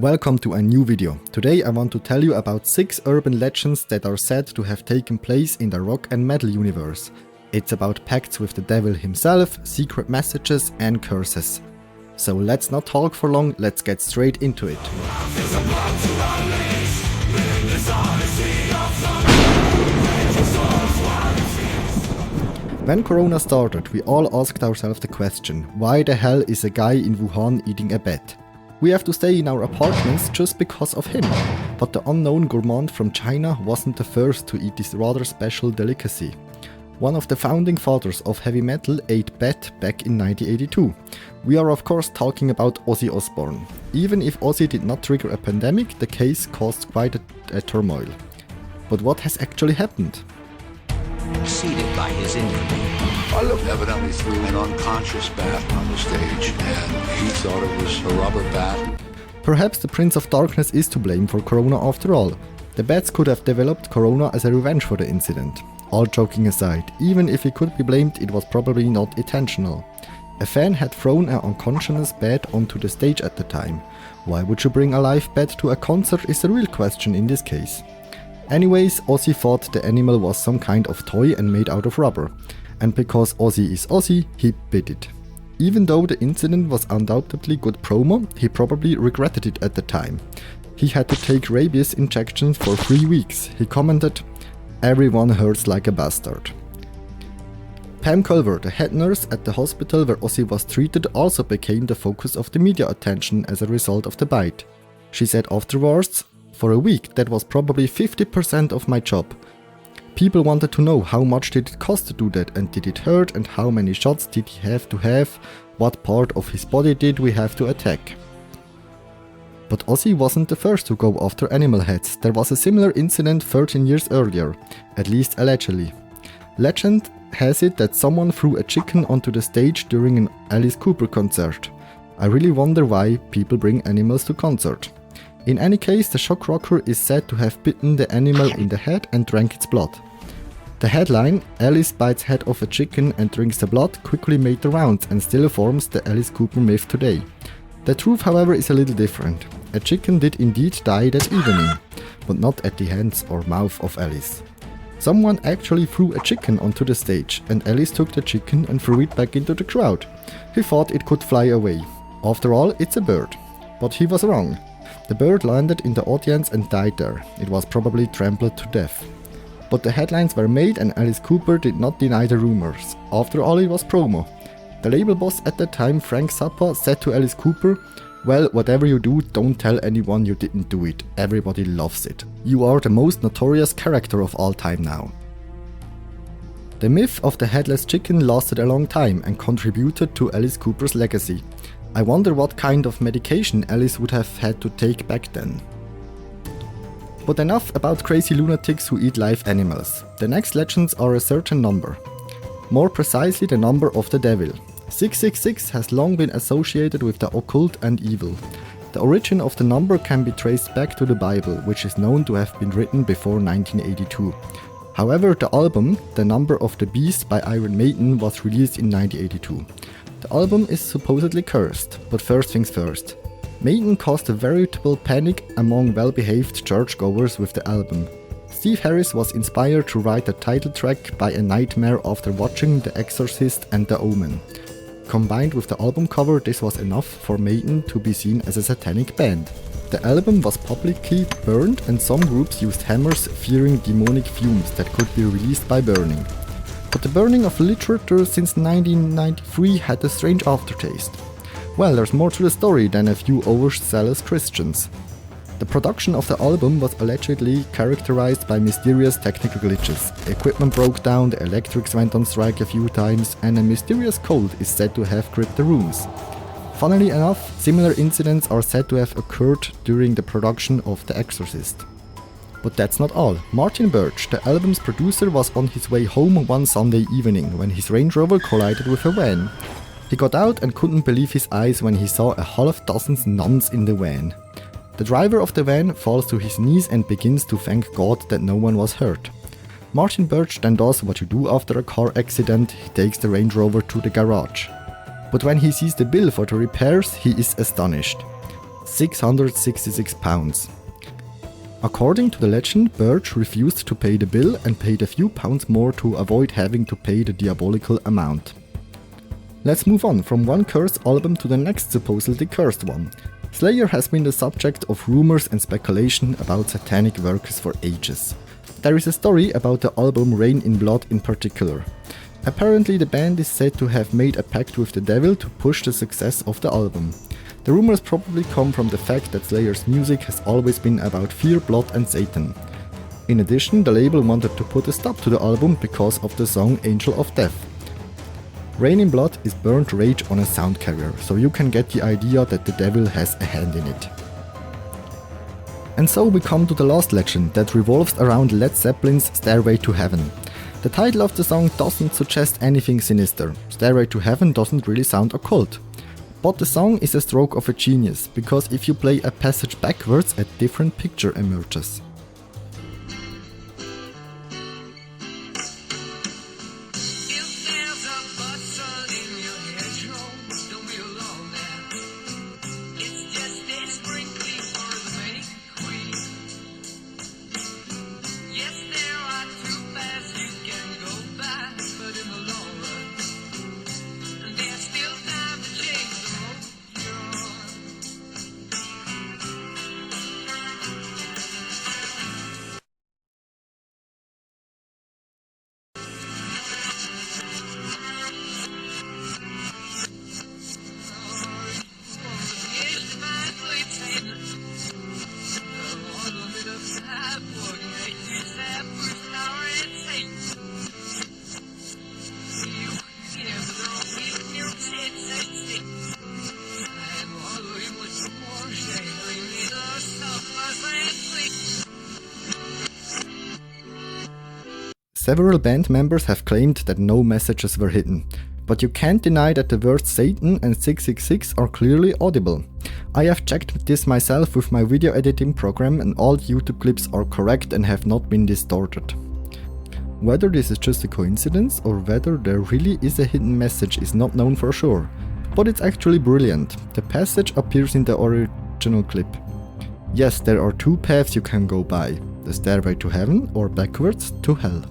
Welcome to a new video. Today I want to tell you about 6 urban legends that are said to have taken place in the rock and metal universe. It's about pacts with the devil himself, secret messages and curses. So let's not talk for long, let's get straight into it. When Corona started, we all asked ourselves the question, why the hell is a guy in Wuhan eating a bat? We have to stay in our apartments just because of him. But the unknown gourmand from China wasn't the first to eat this rather special delicacy. One of the founding fathers of heavy metal ate bat back in 1982. We are of course talking about Ozzy Osbourne. Even if Ozzy did not trigger a pandemic, the case caused quite a turmoil. But what has actually happened? Seated by his infamy. Evidently threw an unconscious bat on the stage, and he thought it was a rubber bat. Perhaps the Prince of Darkness is to blame for Corona after all. The bats could have developed Corona as a revenge for the incident. All joking aside, even if he could be blamed, it was probably not intentional. A fan had thrown an unconscious bat onto the stage at the time. Why would you bring a live bat to a concert is the real question in this case. Anyways, Ozzy thought the animal was some kind of toy and made out of rubber. And because Ozzy is Ozzy, he bit it. Even though the incident was undoubtedly good promo, he probably regretted it at the time. He had to take rabies injections for 3 weeks. He commented, "Everyone hurts like a bastard." Pam Culver, the head nurse at the hospital where Ozzy was treated, also became the focus of the media attention as a result of the bite. She said afterwards, "For a week that was probably 50% of my job. People wanted to know how much did it cost to do that, and did it hurt, and how many shots did he have to have, what part of his body did we have to attack." But Ozzy wasn't the first to go after animal heads. There was a similar incident 13 years earlier, at least allegedly. Legend has it that someone threw a chicken onto the stage during an Alice Cooper concert. I really wonder why people bring animals to concert. In any case, the shock rocker is said to have bitten the animal in the head and drank its blood. The headline, "Alice bites head off a chicken and drinks the blood," quickly made the rounds and still forms the Alice Cooper myth today. The truth, however, is a little different. A chicken did indeed die that evening, but not at the hands or mouth of Alice. Someone actually threw a chicken onto the stage, and Alice took the chicken and threw it back into the crowd. He thought it could fly away. After all, it's a bird. But he was wrong. The bird landed in the audience and died there. It was probably trampled to death. But the headlines were made and Alice Cooper did not deny the rumors. After all, it was promo. The label boss at the time, Frank Zappa, said to Alice Cooper, "Well, whatever you do, don't tell anyone you didn't do it. Everybody loves it. You are the most notorious character of all time now." The myth of the headless chicken lasted a long time and contributed to Alice Cooper's legacy. I wonder what kind of medication Alice would have had to take back then. But enough about crazy lunatics who eat live animals. The next legends are a certain number. More precisely, the number of the devil. 666 has long been associated with the occult and evil. The origin of the number can be traced back to the Bible, which is known to have been written before 1982. However, the album, The Number of the Beast by Iron Maiden, was released in 1982. The album is supposedly cursed, but first things first. Maiden caused a veritable panic among well-behaved churchgoers with the album. Steve Harris was inspired to write the title track by a nightmare after watching The Exorcist and The Omen. Combined with the album cover, this was enough for Maiden to be seen as a satanic band. The album was publicly burned and some groups used hammers fearing demonic fumes that could be released by burning. But the burning of literature since 1993 had a strange aftertaste. Well, there's more to the story than a few overzealous Christians. The production of the album was allegedly characterized by mysterious technical glitches. Equipment broke down, the electrics went on strike a few times, and a mysterious cold is said to have gripped the rooms. Funnily enough, similar incidents are said to have occurred during the production of The Exorcist. But that's not all. Martin Birch, the album's producer, was on his way home one Sunday evening when his Range Rover collided with a van. He got out and couldn't believe his eyes when he saw a half dozen nuns in the van. The driver of the van falls to his knees and begins to thank God that no one was hurt. Martin Birch then does what you do after a car accident, he takes the Range Rover to the garage. But when he sees the bill for the repairs, he is astonished. £666. According to the legend, Birch refused to pay the bill and paid a few pounds more to avoid having to pay the diabolical amount. Let's move on from one cursed album to the next supposedly cursed one. Slayer has been the subject of rumors and speculation about satanic works for ages. There is a story about the album Rain in Blood in particular. Apparently the band is said to have made a pact with the devil to push the success of the album. The rumors probably come from the fact that Slayer's music has always been about fear, blood and Satan. In addition, the label wanted to put a stop to the album because of the song Angel of Death. Rain in Blood is burnt rage on a sound carrier, so you can get the idea that the devil has a hand in it. And so we come to the last legend that revolves around Led Zeppelin's Stairway to Heaven. The title of the song doesn't suggest anything sinister. Stairway to Heaven doesn't really sound occult. But the song is a stroke of a genius, because if you play a passage backwards, a different picture emerges. Several band members have claimed that no messages were hidden, but you can't deny that the words Satan and 666 are clearly audible. I have checked this myself with my video editing program and all YouTube clips are correct and have not been distorted. Whether this is just a coincidence or whether there really is a hidden message is not known for sure, but it's actually brilliant. The passage appears in the original clip. Yes, there are two paths you can go by, the stairway to heaven or backwards to hell.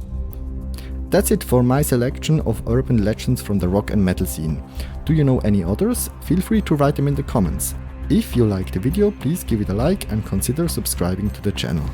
That's it for my selection of urban legends from the rock and metal scene. Do you know any others? Feel free to write them in the comments. If you liked the video, please give it a like and consider subscribing to the channel.